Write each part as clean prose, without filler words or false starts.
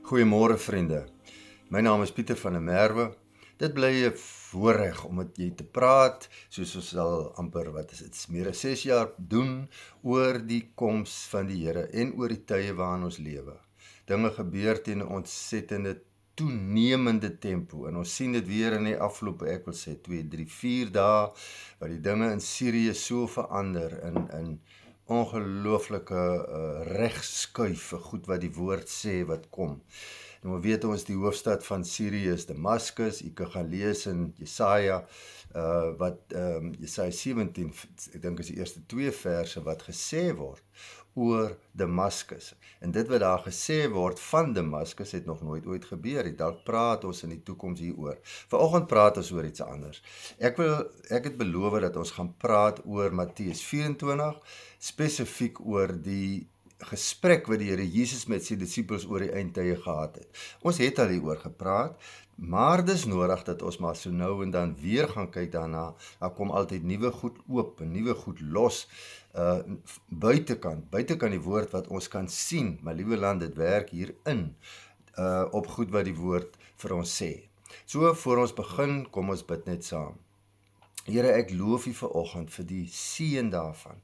Goeiemôre vriende. My naam is Pieter van der Merwe. Dit bly 'n voorreg om met jy te praat, soos ons al amper, meer as 6 jaar doen, oor die koms van die Here en oor die tye waarin ons lewe. Dinge gebeur teen 'n ontsettende toenemende tempo, en ons sien dit weer in die afgelope, ek wil sê 2, 3, 4 dae, wat die dinge in Sirië so verander, in ongelooflike regskuif vir goed wat die woord sê wat kom. Nou weet ons die hoofstad van Sirië is Damaskus. Jy kan gaan lees in Jesaja, Jesaja 17, ek dink is die eerste 2 verse wat gesê word oor Damaskus. En dit wat daar gesê word van Damaskus het nog nooit ooit gebeur. Dalk praat ons in die toekoms hieroor. Vanoggend praat ons oor iets anders. Ek het beloof dat ons gaan praat oor Matteus 24, spesifiek oor die gesprek wat die Here Jesus met sy disippels oor die eindtye gehad het. Ons het al hieroor gepraat, maar dis nodig dat ons maar so nou en dan weer gaan kyk daarna. Daar kom altyd nuwe goed oop en nuwe goed los, buitekant die woord wat ons kan sien, maar liewe land, dit werk hierin, op goed wat die woord vir ons sê. So, voor ons begin, kom ons bid net saam. Here, ek loof U vanoggend vir die seën daarvan,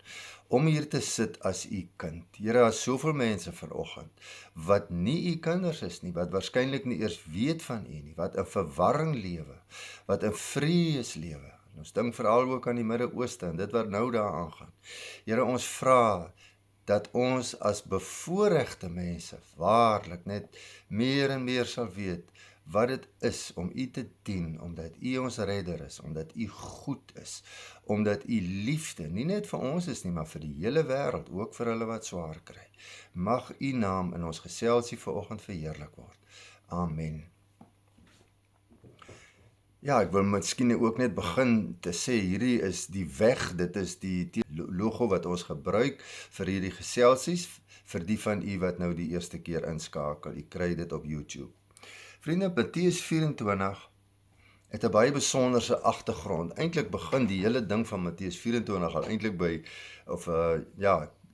om hier te sit as U kind. Here, daar is soveel mense vanoggend, wat nie U kinders is nie, wat waarskynlik nie eers weet van U nie, wat in verwarring lewe, wat in vrees lewe. En ons dink veral ook aan die Midde-Ooste, en dit wat nou daar aangaan. Here, ons vra dat ons as bevoorregte mense, waarlik net meer en meer sal weet, wat dit is om U te dien, omdat U ons redder is, omdat U goed is, omdat U liefde, nie net vir ons is nie, maar vir die hele wêreld, ook vir hulle wat swaar kry. Mag U naam in ons geselsie vanoggend verheerlik word. Amen. Ja, ek wil miskien ook net begin te sê, hierdie is die weg, dit is die logo wat ons gebruik vir hierdie geselsies, vir die van U wat nou die eerste keer inskakel. U kry dit op YouTube. Vriende, Matteus 24 het 'n baie besonderse agtergrond. Eintlik begin die hele ding van Matteus 24 al eintlik by,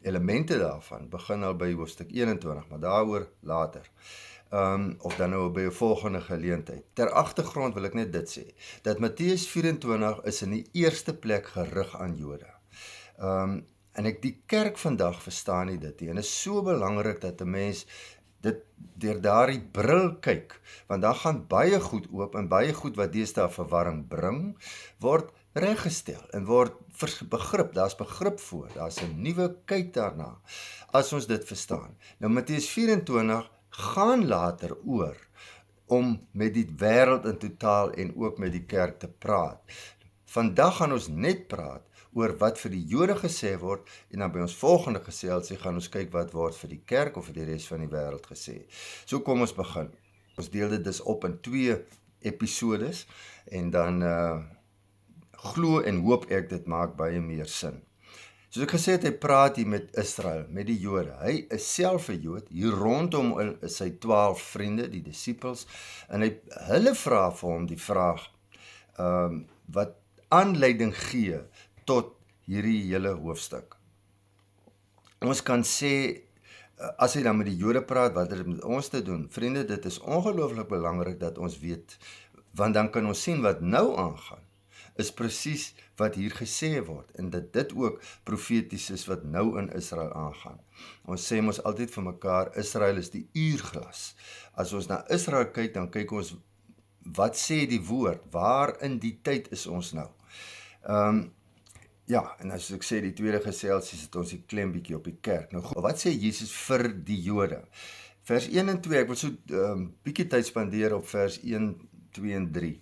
elemente daarvan, begin al by hoofstuk 21, maar daaroor later. Of dan nou by 'n volgende geleentheid. Ter agtergrond wil ek net dit sê, dat Matteus 24 is in die eerste plek gerig aan Jode. En die kerk vandag verstaan nie dit nie, en is so belangrik dat 'n mens dit deur daardie bril kyk, want daar gaan baie goed oop, en baie goed wat deesdae verwarring bring, word reggestel en word begrip, daar's begrip voor, daar's 'n nuwe kyk daarna, as ons dit verstaan. Nou Matteus 24 gaan later oor om met die wêreld in totaal en ook met die kerk te praat. Vandag gaan ons net praat oor wat vir die Jode gesê word, en dan by ons volgende geselsie gaan ons kyk wat word vir die kerk of vir die res van die wêreld gesê. So kom ons begin. Ons deel dit dus op in 2 episodes, en dan glo en hoop ek dit maak baie meer sin. Soos ek gesê het, hy praat hier met Israel, met die Jode. Hy is self 'n Jood, hier rondom is sy 12 vriende, die disippels, en hulle vra vir hom die vraag, wat aanleiding gee tot hierdie hele hoofstuk. Ons kan sê, as hy dan met die Jode praat, wat het dit met ons te doen? Vriende, dit is ongelooflik belangrik dat ons weet, want dan kan ons sien wat nou aangaan, is presies wat hier gesê word, en dat dit ook profeties is wat nou in Israel aangaan. Ons sê mos altyd vir mekaar, Israel is die uurglas. As ons na Israel kyk, dan kyk ons, wat sê die woord? Waar in die tyd is ons nou? En as ek sê, die tweede geselsies het ons die klem bietjie op die kerk. Nou goed, wat sê Jesus vir die Jode? Vers 1 en 2, ek wil so bietjie tyd spandeer op vers 1, 2 en 3.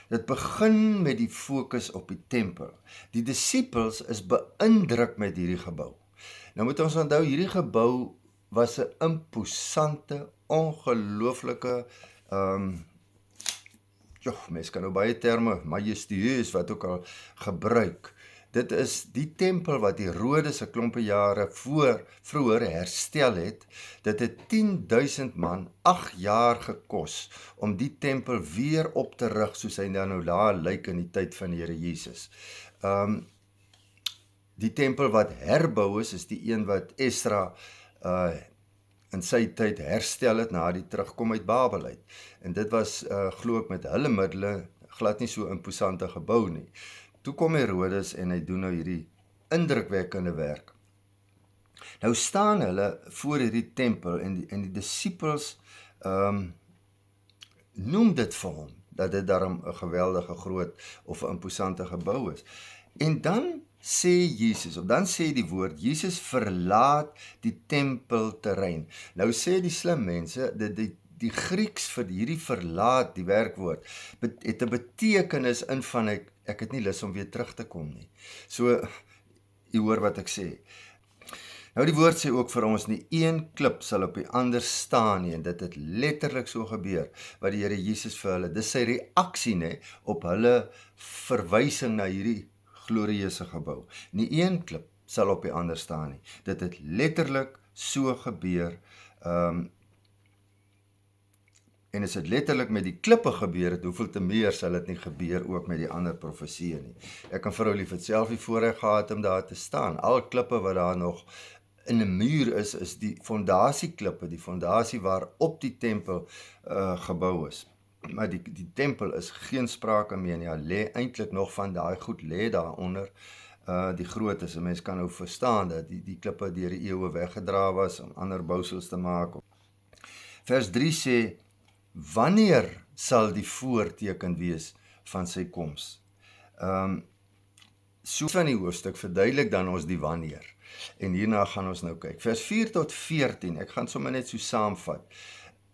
Dit begin met die fokus op die tempel. Die disippels is beïndruk met hierdie gebou. Nou moet ons onthou, hierdie gebou was 'n imposante, ongelooflike, mens kan nou baie terme, majestueus, wat ook al gebruik. Dit is die tempel wat die Herodes 'n klompe jare vroeër herstel het. Dit het 10.000 man 8 jaar gekos om die tempel weer op te rig, soos hy nou daar lyk in die tyd van die Here Jesus. Die tempel wat herbou is die een wat Esra in sy tyd herstel het na die terugkom uit Babel uit. En dit was glo ek met hulle middele glad nie so 'n imposante gebou nie. Toe kom Herodes en hy doen nou hierdie indrukwekkende werk. Nou staan hulle voor hierdie tempel en die disippels noem dit vir hom, dat dit daarom 'n geweldige groot of 'n imposante gebou is. En dan sê Jesus, of dan sê die woord, Jesus verlaat die tempelterrein. Nou sê die slim mense, die Grieks vir hierdie verlaat, die werkwoord, het 'n betekenis in van ek het nie lus om weer terug te kom nie. So, jy hoor wat ek sê. Nou die woord sê ook vir ons, nie een klip sal op die ander staan nie, en dit het letterlik so gebeur, wat die Here Jesus vir hulle, dis sy reaksie op hulle verwysing na hierdie glorieuse gebou. Nie een klip sal op die ander staan nie. Dit het letterlik so gebeur, en as dit letterlik met die klippe gebeur het, hoeveel te meer sal dit nie gebeur ook met die ander profesieë nie. Ek kan vir ou lief het self die voorreg gehad om daar te staan. Al klippe wat daar nog in 'n muur is die fondasieklippe, die fondasie waarop die tempel gebou is. Maar die tempel is geen sprake meer nie. Ja, lê eintlik nog van daai goed lê daaronder. Die grootes, 'n mens kan nou verstaan dat die klippe deur die eeue weggedra was om ander bousels te maak. Vers 3 sê, wanneer sal die voorteken wees van sy koms? So van die hoofstuk verduidelik dan ons die wanneer. En hierna gaan ons nou kyk. Vers 4 tot 14, ek gaan sommer net so saamvat,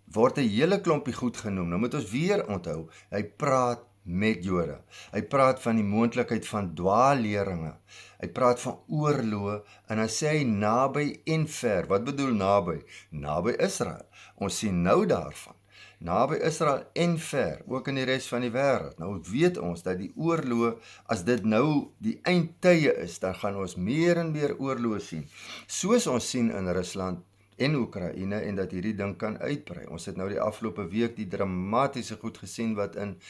word 'n hele klompie goed genoem. Nou moet ons weer onthou, hy praat met Jode. Hy praat van die moontlikheid van dwaalleringe. Hy praat van oorloë, en dan sê hy naby en ver. Wat bedoel naby? Naby Israel. Ons sien nou daarvan. Naby Israel en ver, ook in die res van die wêreld. Nou weet ons dat die oorloë, as dit nou die eindtye is, dan gaan ons meer en meer oorloë sien. Soos ons sien in Rusland en Oekraïne, en dat hierdie ding kan uitbrei. Ons het nou die afgelope week die dramatiese goed gesien wat in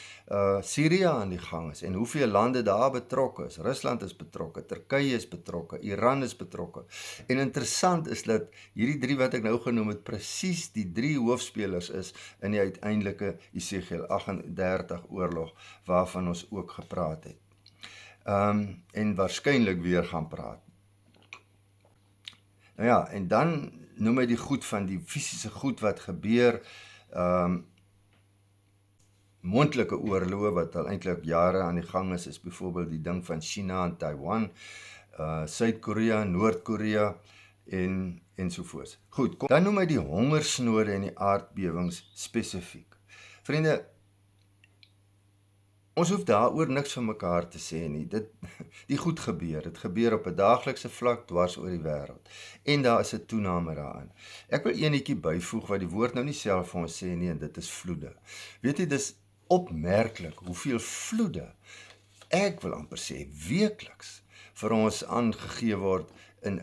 Syrië aan die gang is, en hoeveel lande daar betrokke is. Rusland is betrokke, Turkye is betrokke, Iran is betrokke. En interessant is dat hierdie drie wat ek nou genoem het, presies die drie hoofspelers is in die uiteindelike Esegiel 38 oorlog, waarvan ons ook gepraat het. En waarskynlik weer gaan praat. Nou ja, en dan noem hy die goed van die fisiese goed wat gebeur, moontlike oorloë wat al eintlik jare aan die gang is byvoorbeeld die ding van China en Taiwan, Suid-Korea, Noord-Korea en sovoorts. Goed, dan noem hy die hongersnode en die aardbewings spesifiek. Vriende, ons hoef daaroor niks van mekaar te sê nie. Die goed gebeur. Dit gebeur op 'n daaglikse vlak dwars oor die wêreld. En daar is 'n toename daarin. Ek wil eenetjie byvoeg wat die woord nou nie self vir ons sê nie, en dit is vloede. Weet jy, dis opmerklik hoeveel vloede, ek wil amper sê weekliks, vir ons aangegee word in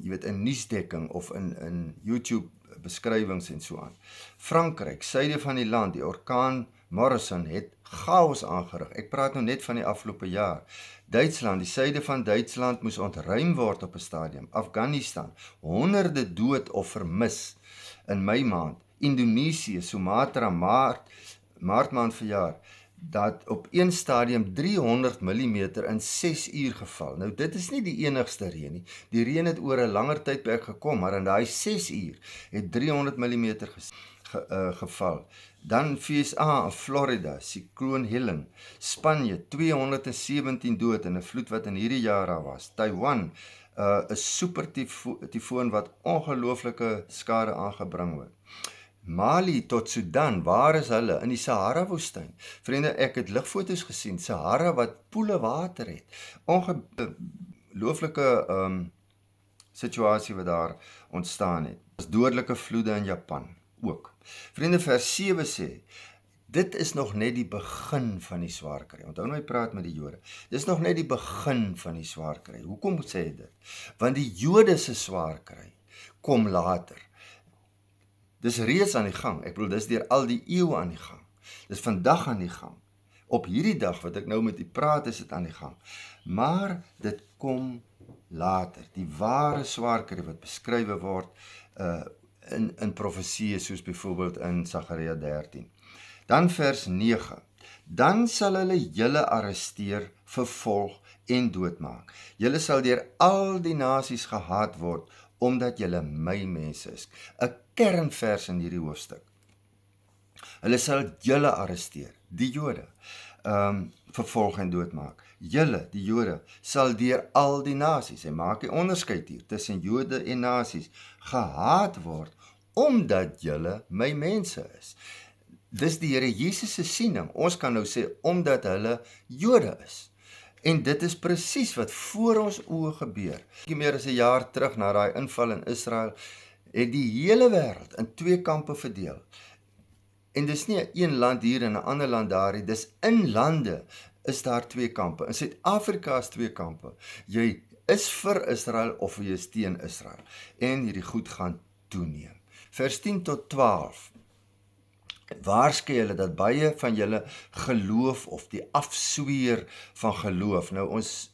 jy weet, in nuusdekking of in YouTube beskrywings en so aan. Frankryk, suide van die land, die orkaan Morrison het chaos aangerig. Ek praat nou net van die afgelope jaar. Duitsland, die suide van Duitsland moes ontruim word op 'n stadium. Afghanistan, honderde dood of vermis in Mei maand. Indonesië, Sumatra, maart maand verjaar, dat op een stadium 300 mm in 6 uur geval. Nou dit is nie die enigste reën nie. Die reën het oor 'n langer tydperk gekom, maar in daai 6 uur het 300 mm geval. Dan VSA, Florida, Cyclone Helen, Spanje, 217 dood in 'n vloed wat in hierdie jaar daar was. Taiwan, 'n super tifoon wat ongelooflike skade aangebring het. Mali tot Sudan, waar is hulle? In die Sahara-woestyn. Vriende, ek het ligfoto's gesien, Sahara wat poele water het. Ongelooflike situasie wat daar ontstaan het. As dodelike vloede in Japan ook. Vriende, vers 7 sê, dit is nog net die begin van die swaar kry. Onthou nou, hy praat met die Jode. Dit is nog net die begin van die swaar kry. Hoekom sê hy dit? Want die Jode se swaar kry kom later. Dis reeds aan die gang. Ek bedoel, dis deur al die eeue aan die gang. Dis vandag aan die gang. Op hierdie dag wat ek nou met u praat, is dit aan die gang. Maar dit kom later. Die ware swaar kry wat beskrywe word in profesie, soos byvoorbeeld in Sagaria 13. Dan vers 9. Dan sal hulle julle arresteer, vervolg en doodmaak. Julle sal deur al die nasies gehaat word, omdat julle my mense is. 'n Kernvers in hierdie hoofstuk. Hulle sal julle arresteer, die Jode, vervolg en doodmaak. Julle, die Jode, sal deur al die nasies, hy maak die onderskeid hier tussen Jode en nasies, gehaat word, omdat julle my mense is. Dis die Here Jesus se siening. Ons kan nou sê, omdat hulle Jode is. En dit is presies wat voor ons oë gebeur. Nie meer as 'n jaar terug na daai inval in Israel, het die hele wêreld in 2 kampe verdeel. En dis nie 'n land hier en 'n ander land daar nie, dis in lande is daar 2 kampe. In Suid-Afrika is 2 kampe. Jy is vir Israel of jy is teen Israel. En hierdie goed gaan toeneem. Vers 10 tot 12. Waarsku julle dat baie van julle geloof of die afsweer van geloof. Nou ons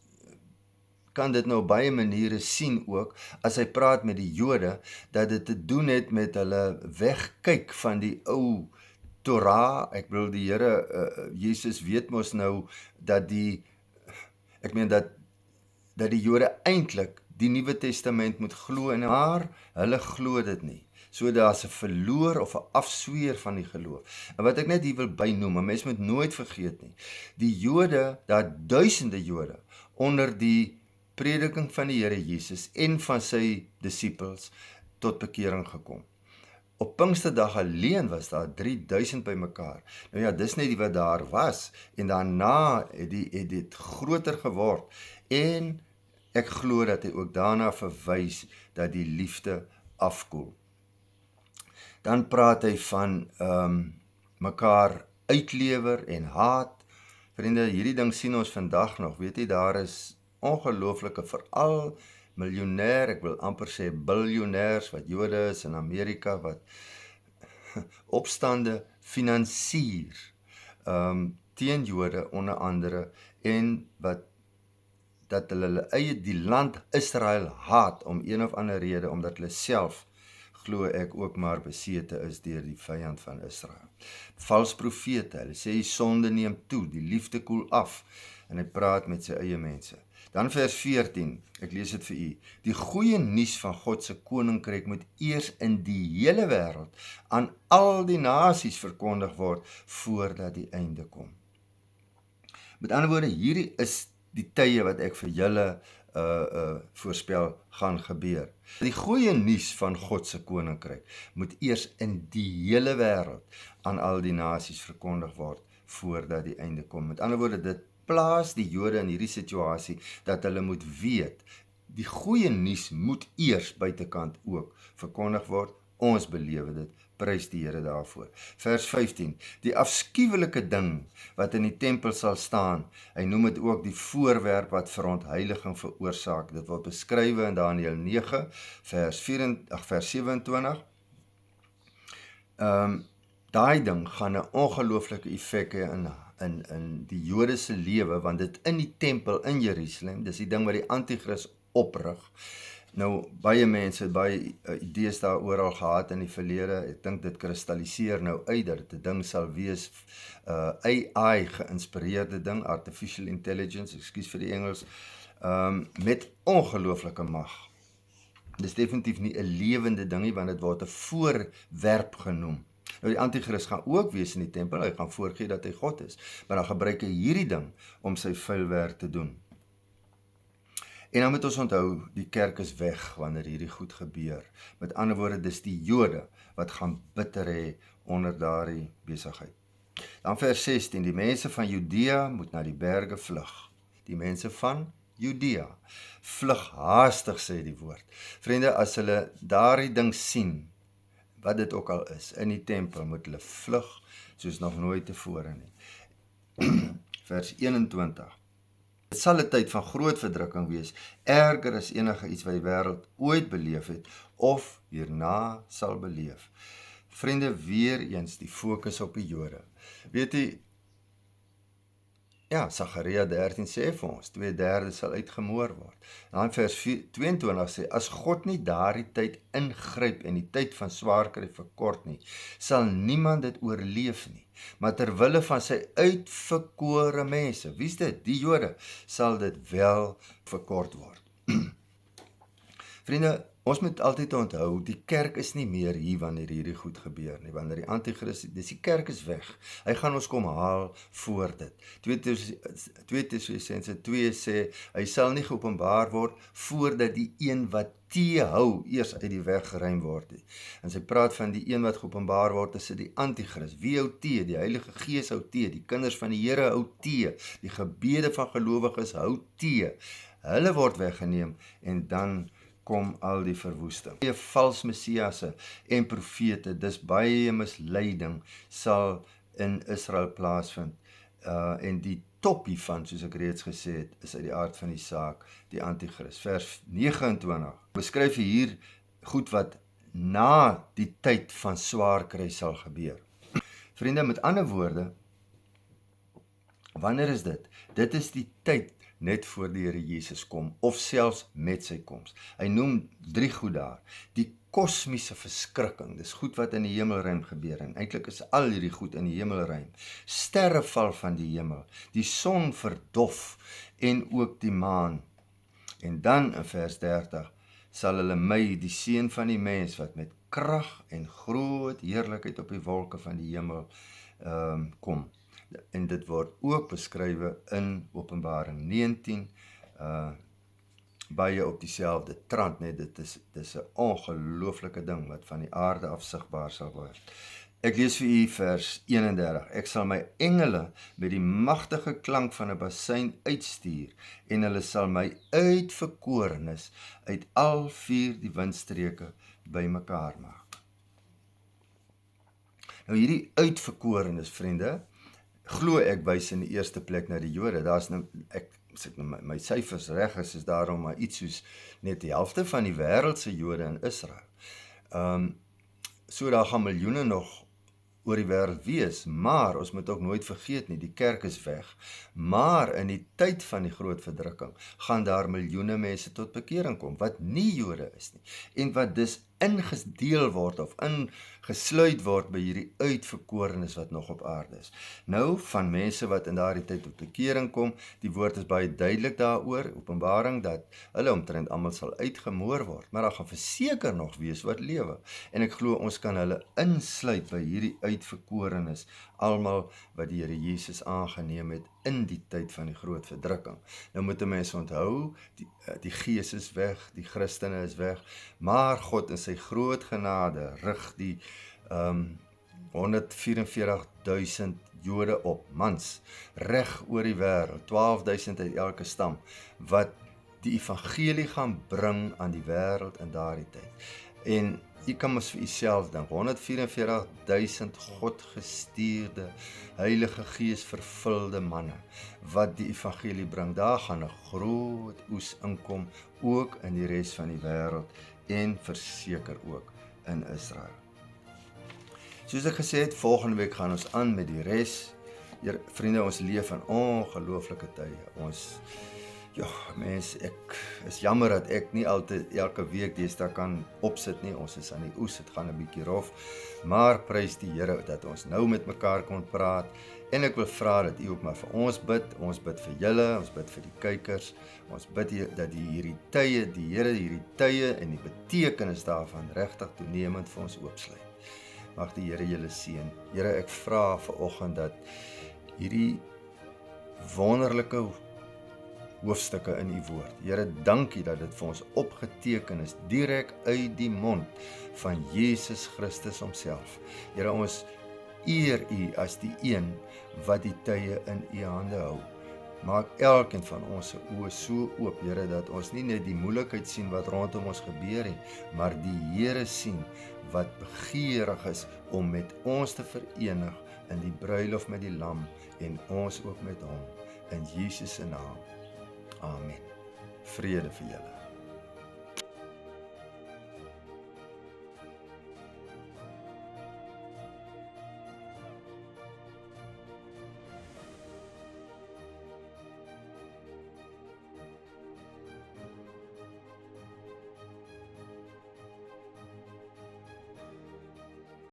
kan dit nou op baie maniere sien ook, as hy praat met die Jode, dat dit te doen het met hulle wegkyk van die ou Torah. Ek bedoel, die Here Jesus weet mos nou dat die Jode eintlik die Nuwe Testament moet glo, maar hulle glo dit nie. So daar's 'n verloor of 'n afsweer van die geloof. En wat ek net hier wil bynoem, 'n mens moet nooit vergeet nie, die Jode, daar duisende Jode onder die prediking van die Here Jesus en van sy disippels tot bekering gekom. Op Pinksterdag alleen was daar 3000 bymekaar. Nou ja, dis net die wat daar was, en daarna het dit groter geword, en ek glo dat hy ook daarna verwys dat die liefde afkoel. Dan praat hy van mekaar uitlewer en haat. Vriende, hierdie ding sien ons vandag nog. Weet jy, daar is ongelooflike, veral miljonair, ek wil amper sê biljoenairs wat Jode is in Amerika, wat opstande finansier teen Jode onder andere, en dat hulle eie die land Israel haat om een of ander rede, omdat hulle self, glo ek, ook maar besete is deur die vyand van Israel. Vals profete, hulle sê die sonde neem toe, die liefde koel af, en hy praat met sy eie mense. Dan vers 14, ek lees dit vir u. Die goeie nuus van God se koninkryk moet eers in die hele wêreld aan al die nasies verkondig word voordat die einde kom. Met ander woorde, hierdie is die tye wat ek vir julle voorspel gaan gebeur. Die goeie nuus van God se koninkryk moet eers in die hele wêreld aan al die nasies verkondig word voordat die einde kom. Met ander woorde, dit plaas die Jode in hierdie situasie dat hulle moet weet, die goeie nuus moet eers buitekant ook verkondig word. Ons belewe dit, prys die Here daarvoor. Vers 15, die afskuwelike ding wat in die tempel sal staan, hy noem dit ook die voorwerp wat verontheiliging veroorsaak. Dit word beskrywe in Daniël 9, vers 27. Daai ding gaan 'n ongelooflike effek hê in die Jode se lewe, want dit in die tempel in Jerusalem, dis die ding wat die Antichrist oprig. Nou, baie mense het baie idees daaroor al gehad in die verlede. Ek dink dit kristalliseer nou uit dat dit 'n ding sal wees, AI geïnspireerde ding, Artificial Intelligence, ekskuus vir die Engels, met ongelooflike mag. Dis definitief nie 'n lewende ding nie, want dit word 'n voorwerp genoem. Nou, die Antichrist gaan ook wees in die tempel, hy gaan voorgee dat hy God is, maar dan gebruik hy hierdie ding om sy vuilwerk te doen. En dan moet ons onthou, die kerk is weg wanneer hierdie goed gebeur. Met ander woorde, dis die Jode wat gaan bitter hê onder daardie besigheid. Dan vers 16, die mense van Judea moet na die berge vlug. Die mense van Judea vlug haastig, sê die woord. Vriende, as hulle daardie ding sien, wat dit ook al is, in die tempel, moet hulle vlug soos nog nooit tevore nie. Vers 21. Dit sal 'n tyd van groot verdrukking wees, erger as enige iets wat die wêreld ooit beleef het, of hierna sal beleef. Vriende, weer eens die fokus op die Jode. Weet jy, Ja, Sagaria 13 sê vir ons, 2/3 sal uitgemoor word. Dan vers 22 sê, as God nie daardie tyd ingryp en die tyd van swaar kry verkort nie, sal niemand dit oorleef nie. Maar terwille van sy uitverkore mense, wie is dit? Die Jode, sal dit wel verkort word. Vriende, ons moet altyd onthou, die kerk is nie meer hier wanneer hierdie goed gebeur nie, wanneer die antichrist, die kerk is weg. Hy gaan ons kom haal voor dit. 2 Tessalonisense 2 sê, hy sal nie geopenbaar word voordat die een wat teehou eers uit die weg geruim word nie. En sy praat van die een wat geopenbaar word, is die antichrist. Wie hou tee? Die Heilige Gees hou tee, die kinders van die Here hou tee, die gebede van gelowiges hou tee. Hulle word weggeneem en dan kom al die verwoesting. Die vals messiasse en profete, dis baie misleiding sal in Israel plaasvind. En die top hiervan, soos ek reeds gesê het, is uit die aard van die saak, die antichrist. Vers 29 beskryf hier goed wat na die tyd van swaar kry sal gebeur. Vriende, met ander woorde, wanneer is dit? Dit is die tyd net voor die Here Jesus kom, of selfs met sy koms. Hy noem 3 goed daar. Die kosmiese verskrikking, dis goed wat in die hemelruim gebeur, en eintlik is al hierdie goed in die hemelruim. Sterre val van die hemel, die son verdof, en ook die maan. En dan in vers 30, sal hulle my, die seun van die mens, wat met krag en groot heerlikheid op die wolke van die hemel kom. En dit word ook beskrywe in Openbaring 19, baie op dieselfde trant, net dit is 'n ongelooflike ding wat van die aarde af sigbaar sal word. Ek lees vir u vers 31. Ek sal my engele met die magtige klank van 'n basuin uitstuur, en hulle sal my uitverkorenes uit al 4 die windstreke bymekaar maak. Nou hierdie uitverkorenes, vriende, glo ek wys in die eerste plek na die Jode. Daar's nou, as ek my syfers reg is daarom maar iets soos net die helfte van die wêreldse Jode in Israel. So daar gaan miljoene nog oor die wêreld wees, maar ons moet ook nooit vergeet nie, die kerk is weg. Maar in die tyd van die groot verdrukking gaan daar miljoene mense tot bekering kom, wat nie Jode is nie, en wat dus ingedeel word of ingesluit word by hierdie uitverkorenes wat nog op aarde is. Nou, van mense wat in daardie tyd tot bekering kom, die woord is baie duidelik daaroor, Openbaring, dat hulle omtrent almal sal uitgemoor word, maar daar gaan verseker nog wees wat lewe. En ek glo ons kan hulle insluit by hierdie uitverkorenes, almal wat die Here Jesus aangeneem het in die tyd van die groot verdrukking. Nou moet 'n mens onthou, die Gees is weg, die Christene is weg, maar God in sy groot genade rig die 144.000 Jode op, mans, reg oor die wêreld, 12.000 uit elke stam, wat die evangelie gaan bring aan die wêreld in daardie tyd. En jy kan mos vir jouself dink, 144.000 God gestuurde, Heilige Gees vervulde manne, wat die evangelie bring, daar gaan 'n groot oes inkom, ook in die res van die wêreld, en verseker ook in Israel. Soos ek gesê het, volgende week gaan ons aan met die res. Vriende, ons leef in ongelooflike tye. Mens, ek is jammer dat ek nie altyd elke week deesdae kan opsit nie. Ons is aan die oes, dit gaan 'n bietjie rof, maar prys die Here dat ons nou met mekaar kon praat. En ek wil vra dat u ook maar vir ons bid. Ons bid vir julle, ons bid vir die kykers. Ons bid dat hierdie tye, die Here hierdie tye en die betekenis daarvan regtig toenemend vir ons oopsluit. Mag die Here julle seën. Here, ek vra vanoggend dat hierdie wonderlike hoofstukke in u woord, Here, dankie dat dit vir ons opgeteken is, direk uit die mond van Jesus Christus homself. Here, ons eer u as die een wat die tye in u hande hou. Maak elkeen van ons se oë so oop, Here, dat ons nie net die moeilikheid sien wat rondom ons gebeur nie, maar die Here sien wat begeerig is om met ons te verenig in die bruilof met die Lam, en ons ook met hom. In Jesus se naam. Amen. Vrede vir julle.